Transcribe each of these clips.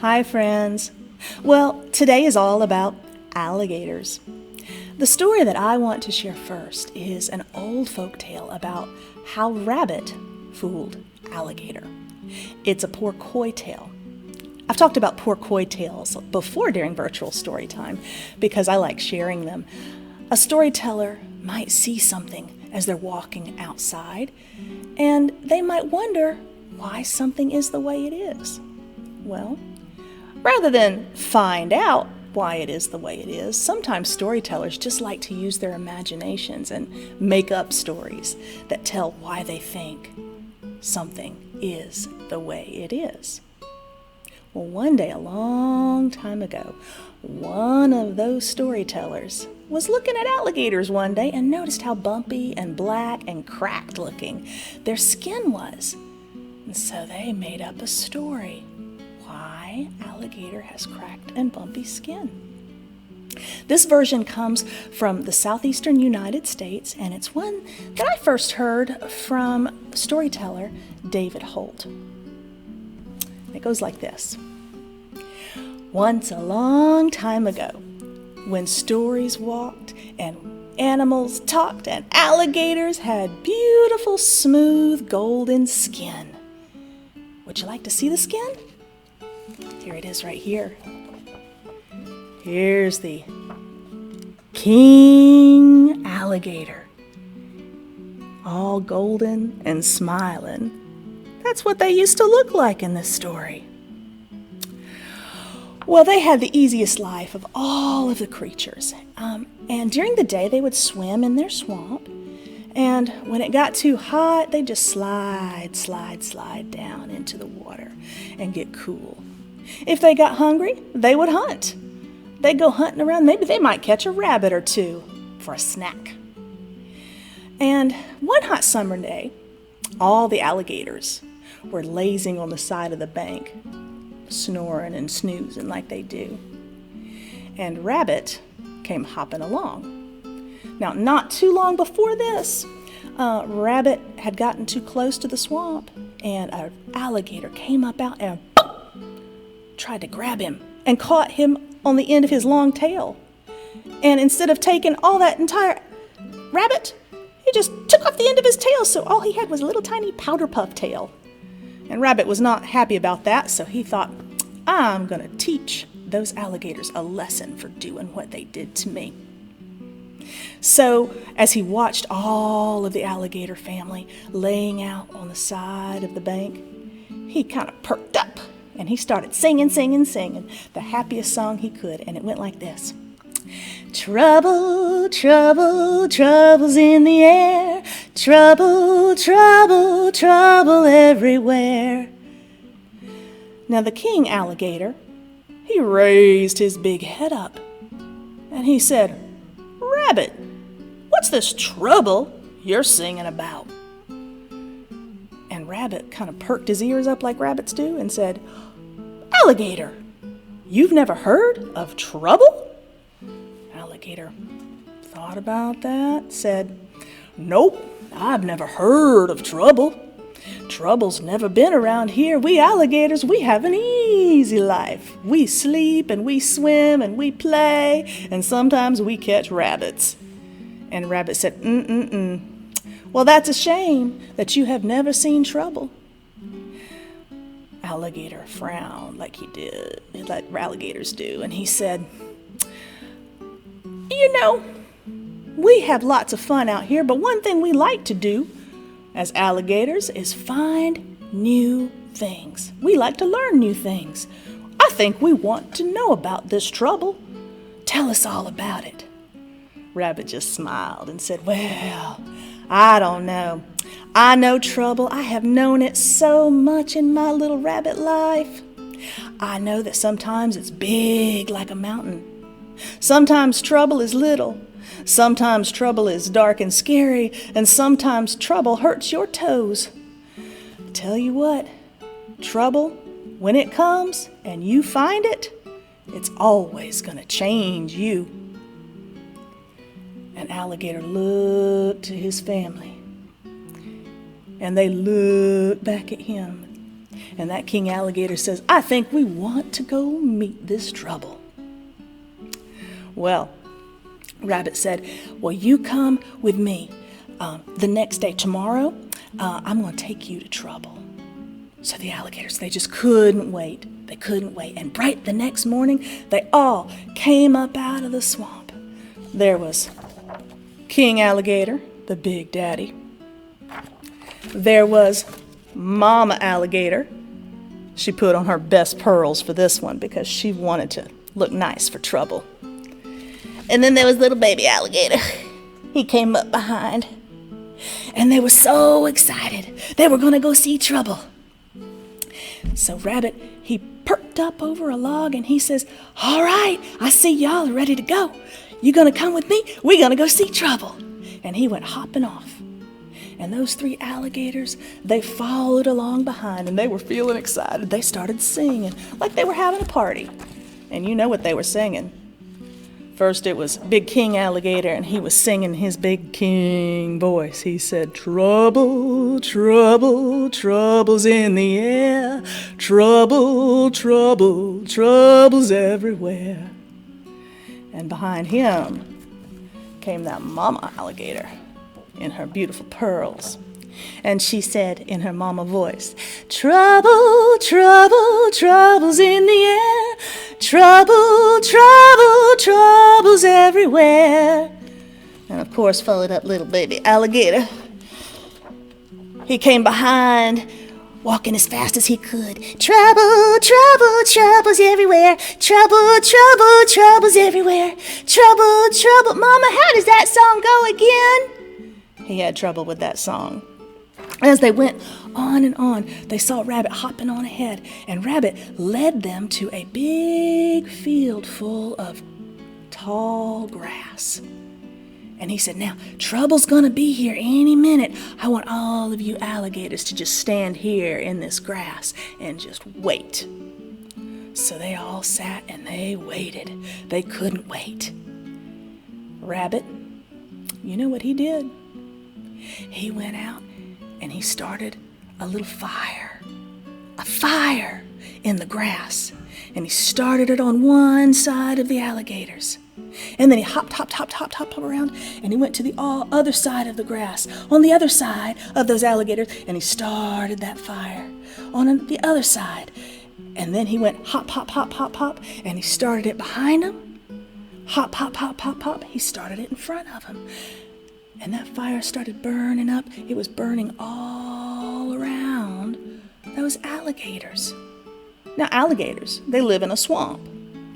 Hi, friends. Well, today is all about alligators. The story that I want to share first is an old folk tale about how Rabbit fooled Alligator. It's a Porcoy tale. I've talked about Porcoy tales before during virtual Storytime because I like sharing them. A storyteller might see something as they're walking outside, and they might wonder why something is the way it is. Well, rather than find out why it is the way it is, sometimes storytellers just like to use their imaginations and make up stories that tell why they think something is the way it is. Well, one day, a long time ago, one of those storytellers was looking at alligators one day and noticed how bumpy and black and cracked looking their skin was. And so they made up a story. Why alligator has cracked and bumpy skin. This version comes from the southeastern United States, and it's one that I first heard from storyteller David Holt. It goes like this. Once a long time ago, when stories walked and animals talked and alligators had beautiful, smooth, golden skin. Would you like to see the skin? Here it is right here. Here's the king alligator, all golden and smiling. That's what they used to look like in this story. Well, they had the easiest life of all of the creatures. And during the day, they would swim in their swamp. And when it got too hot, they'd just slide down into the water and get cool. If they got hungry, they would hunt. They'd go hunting around. Maybe they might catch a rabbit or two for a snack. And one hot summer day, all the alligators were lazing on the side of the bank, snoring and snoozing like they do. And Rabbit came hopping along. Now, not too long before this, Rabbit had gotten too close to the swamp, and an alligator came up out and tried to grab him and caught him on the end of his long tail. And instead of taking all that entire rabbit, he just took off the end of his tail, so all he had was a little tiny powder puff tail. And Rabbit was not happy about that, so he thought, I'm going to teach those alligators a lesson for doing what they did to me. So as he watched all of the alligator family laying out on the side of the bank, he kind of perked up and he started singing the happiest song he could. And it went like this. Trouble, trouble, trouble's in the air. Trouble, trouble, trouble everywhere. Now the king alligator, he raised his big head up and he said, Rabbit, what's this trouble you're singing about? And Rabbit kind of perked his ears up like rabbits do and said, Alligator, you've never heard of trouble? Alligator thought about that, said, Nope, I've never heard of trouble. Trouble's never been around here. We alligators, we have an easy life. We sleep and we swim and we play, and sometimes we catch rabbits. And Rabbit said, Well, that's a shame that you have never seen trouble. Alligator frowned like alligators do, and he said, You know, we have lots of fun out here, but one thing we like to do as alligators is find new things. We like to learn new things. I think we want to know about this trouble. Tell us all about it. Rabbit just smiled and said, Well, I don't know. I know trouble. I have known it so much in my little rabbit life. I know that sometimes it's big like a mountain. Sometimes trouble is little. Sometimes trouble is dark and scary, and sometimes trouble hurts your toes. Tell you what, trouble, when it comes and you find it, it's always going to change you. An alligator looked to his family, and they looked back at him. And that King Alligator says, I think we want to go meet this trouble. Well, Rabbit said, well, you come with me the next day. Tomorrow, I'm going to take you to trouble. So the alligators, they just couldn't wait. They couldn't wait. And bright the next morning, they all came up out of the swamp. There was King Alligator, the big daddy. There was Mama Alligator. She put on her best pearls for this one because she wanted to look nice for trouble. And then there was little baby alligator. He came up behind. And they were so excited. They were going to go see trouble. So Rabbit, he perked up over a log and he says, all right, I see y'all are ready to go. You going to come with me? We're going to go see trouble. And he went hopping off. And those 3 alligators, they followed along behind and they were feeling excited. They started singing like they were having a party. And you know what they were singing. First it was Big King Alligator, and he was singing his big king voice. He said, trouble, trouble, trouble's in the air. Trouble, trouble, trouble's everywhere. And behind him came that Mama Alligator in her beautiful pearls. And she said in her mama voice, trouble, trouble, trouble's in the air. Trouble, trouble, trouble's everywhere. And of course, followed up little baby alligator. He came behind, walking as fast as he could. Trouble, trouble, trouble's everywhere. Trouble, trouble, trouble's everywhere. Trouble, trouble. Mama, how does that song go again? He had trouble with that song. As they went on and on, they saw Rabbit hopping on ahead, and Rabbit led them to a big field full of tall grass. And he said, now, trouble's gonna be here any minute. I want all of you alligators to just stand here in this grass and just wait. So they all sat and they waited. They couldn't wait. Rabbit, you know what he did? He went out and he started a little fire in the grass. And he started it on one side of the alligators. And then he hopped around, and he went to the other side of the grass, on the other side of those alligators, and he started that fire on the other side. And then he went hop, and he started it behind him. Hop, he started it in front of him. And that fire started burning up. It was burning all around those alligators. Now, alligators, they live in a swamp.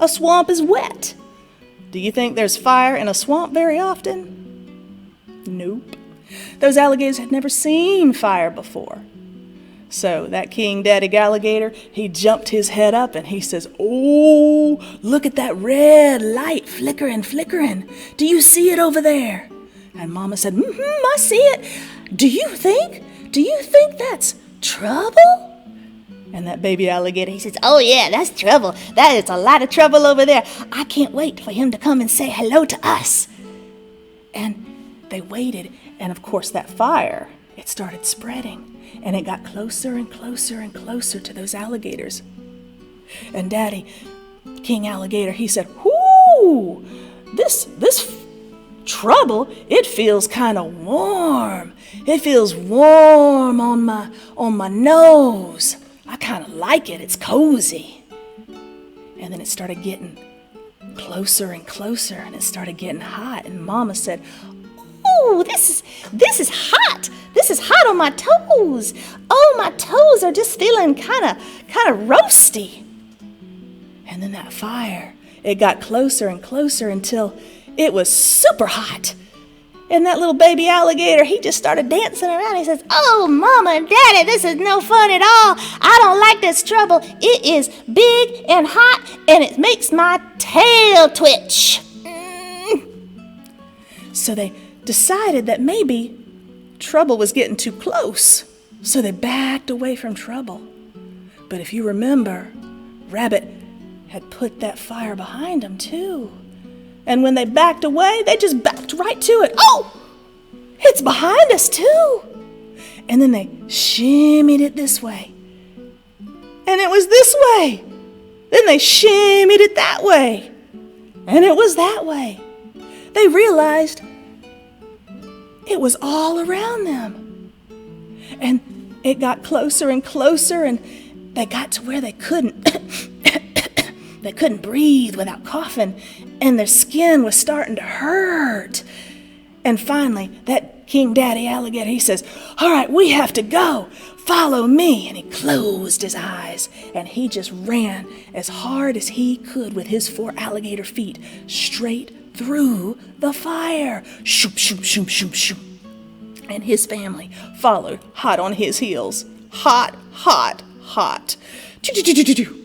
A swamp is wet. Do you think there's fire in a swamp very often? Nope. Those alligators had never seen fire before. So that King Daddy Alligator, he jumped his head up and he says, oh, look at that red light flickering. Do you see it over there? And Mama said, I see it. Do you think that's trouble? And that baby alligator, he says, oh yeah, that's trouble. That is a lot of trouble over there. I can't wait for him to come and say hello to us. And they waited, and of course that fire, it started spreading, and it got closer and closer and closer to those alligators. And Daddy, King Alligator, he said, whoo, this trouble, it feels kind of warm. It feels warm on my nose. I kind of like it. It's cozy. And then it started getting closer and closer, and it started getting hot. And Mama said, "Oh, this is hot. This is hot on my toes. Oh, my toes are just feeling kind of roasty." And then that fire, it got closer and closer until it was super hot. And that little baby alligator, he just started dancing around. He says, "Oh, Mama and Daddy, this is no fun at all. I don't like this trouble. It is big and hot, and it makes my tail twitch." So they decided that maybe trouble was getting too close. So they backed away from trouble. But if you remember, Rabbit had put that fire behind him too. And when they backed away, they just backed right to it. Oh, it's behind us too. And then they shimmied it this way. and it was this way. Then they shimmied it that way, and it was that way. They realized it was all around them. And it got closer and closer, and they got to where they couldn't they couldn't breathe without coughing, and their skin was starting to hurt. And finally, that King Daddy Alligator, he says, "All right, we have to go. Follow me." And he closed his eyes, and he just ran as hard as he could with his 4 alligator feet straight through the fire. Shoop, shoop, shoop, shoop, shoop. And his family followed hot on his heels. Hot, hot, hot. Choo-choo-choo-choo-choo.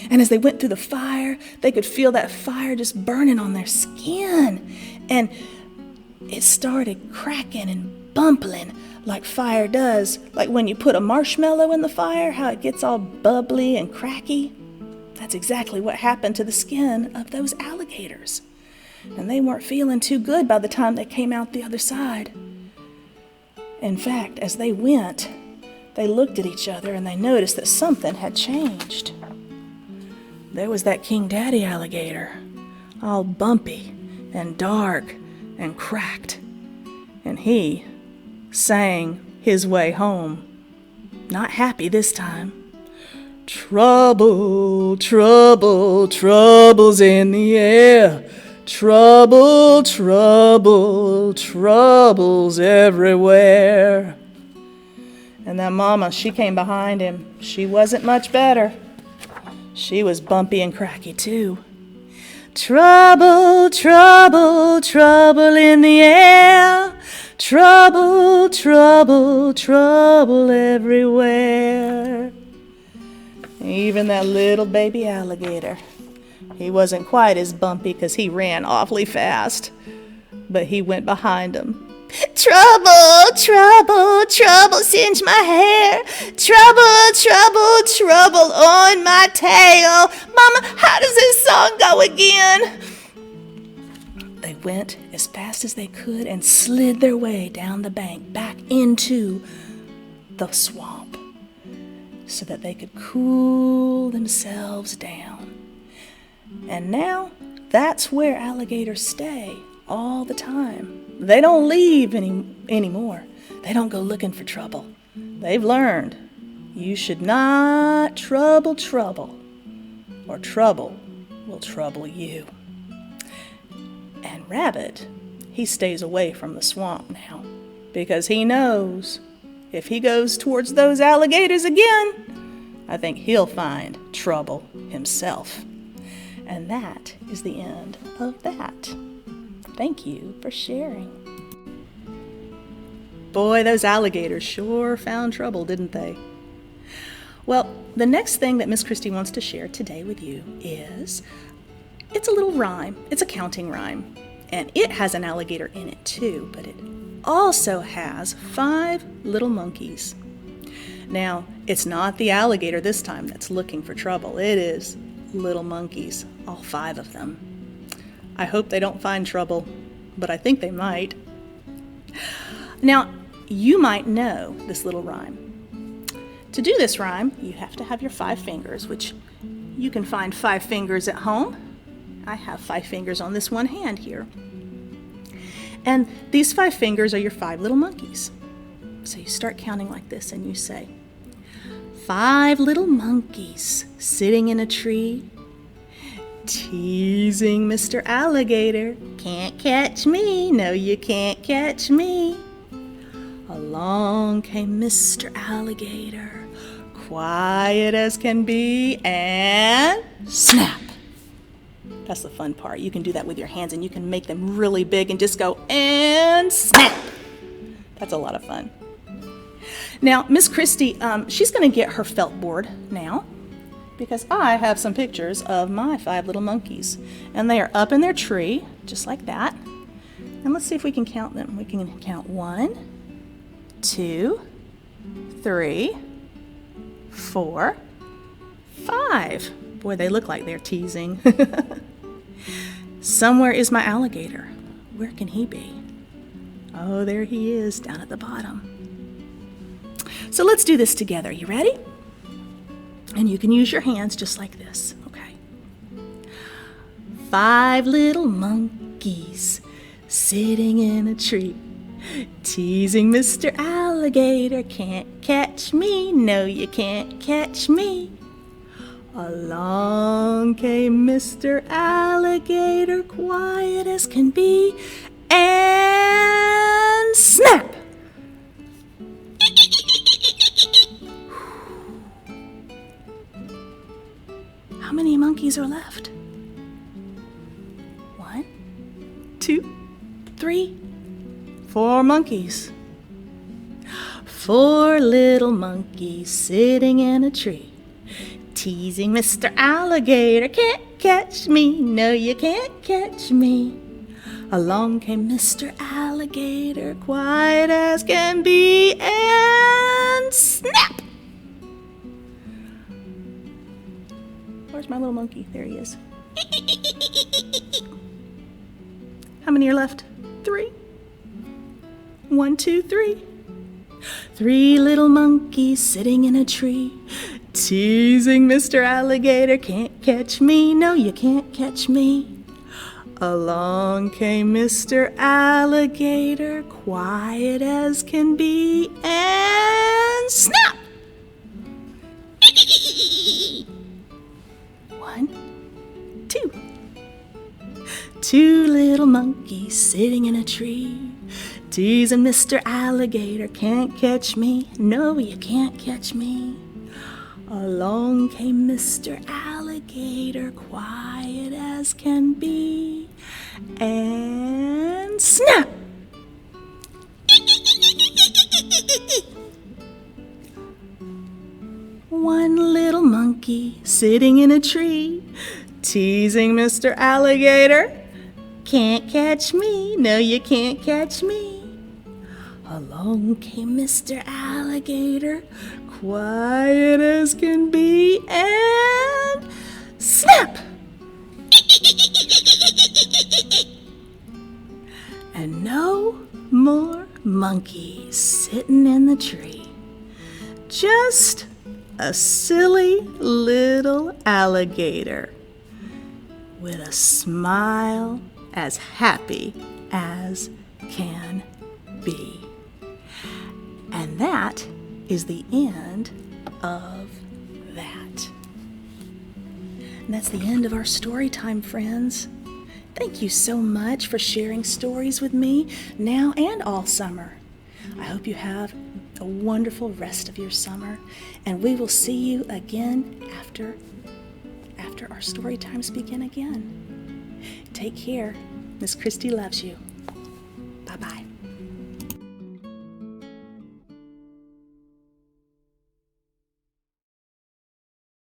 And as they went through the fire, they could feel that fire just burning on their skin. And it started cracking and bumpling like fire does. Like when you put a marshmallow in the fire, how it gets all bubbly and cracky. That's exactly what happened to the skin of those alligators. And they weren't feeling too good by the time they came out the other side. In fact, as they went, they looked at each other and they noticed that something had changed. There was that King Daddy Alligator, all bumpy and dark and cracked. And he sang his way home, not happy this time. Trouble, trouble, trouble's in the air. Trouble, trouble, trouble's everywhere. And that mama, she came behind him. She wasn't much better. She was bumpy and cracky too. Trouble, trouble, trouble in the air. Trouble, trouble, trouble everywhere. Even that little baby alligator, he wasn't quite as bumpy because he ran awfully fast, but he went behind him. Trouble, trouble, trouble, singe my hair. Trouble, trouble, trouble on my tail. Mama, how does this song go again? They went as fast as they could and slid their way down the bank back into the swamp so that they could cool themselves down. And now that's where alligators stay all the time. They don't leave anymore. They don't go looking for trouble. They've learned you should not trouble trouble, or trouble will trouble you. And Rabbit, he stays away from the swamp now because he knows if he goes towards those alligators again, I think he'll find trouble himself. And that is the end of that. Thank you for sharing. Boy, those alligators sure found trouble, didn't they? Well, the next thing that Miss Kristy wants to share today with you is, it's a little rhyme. It's a counting rhyme. And it has an alligator in it too, but it also has 5 little monkeys. Now, it's not the alligator this time that's looking for trouble. It is little monkeys, all 5 of them. I hope they don't find trouble, but I think they might. Now, you might know this little rhyme. To do this rhyme, you have to have your 5 fingers, which you can find 5 fingers at home. I have 5 fingers on this one hand here. And these 5 fingers are your 5 little monkeys. So you start counting like this and you say, 5 little monkeys sitting in a tree, teasing Mr. Alligator. Can't catch me, no you can't catch me. Along came Mr. Alligator, quiet as can be, and snap. That's the fun part. You can do that with your hands and you can make them really big and just go and snap. That's a lot of fun. Now, Miss Kristy, she's going to get her felt board now, because I have some pictures of my 5 little monkeys. And they are up in their tree, just like that. And let's see if we can count them. We can count 1, 2, 3, 4, 5. Boy, they look like they're teasing. Somewhere is my alligator. Where can he be? Oh, there he is, down at the bottom. So let's do this together. You ready? And you can use your hands just like this, okay? 5 little monkeys sitting in a tree, teasing Mr. Alligator. Can't catch me, no you can't catch me. Along came Mr. Alligator, quiet as can be, and snap! How many monkeys are left? 1, 2, 3, 4 monkeys. 4 little monkeys sitting in a tree, teasing Mr. Alligator. Can't catch me, no you can't catch me. Along came Mr. Alligator, quiet as can be, and snap! Where's my little monkey? There he is. How many are left? 3. 1, 2, 3. 3 little monkeys sitting in a tree, teasing Mr. Alligator. Can't catch me, no you can't catch me. Along came Mr. Alligator, quiet as can be, and snap! 1, 2. 2 little monkeys sitting in a tree, teasing Mr. Alligator. Can't catch me, no you can't catch me. Along came Mr. Alligator, quiet as can be, and snap! One little monkey sitting in a tree, teasing Mr. Alligator. Can't catch me, no you can't catch me. Along came Mr. Alligator, quiet as can be, and snap! And no more monkeys sitting in the tree. Just a silly little alligator with a smile as happy as can be. And that is the end of that. And that's the end of our story time, friends. Thank you so much for sharing stories with me now and all summer. I hope you have a wonderful rest of your summer, and we will see you again after our story times begin again. Take care. Miss Kristy loves you. Bye-bye.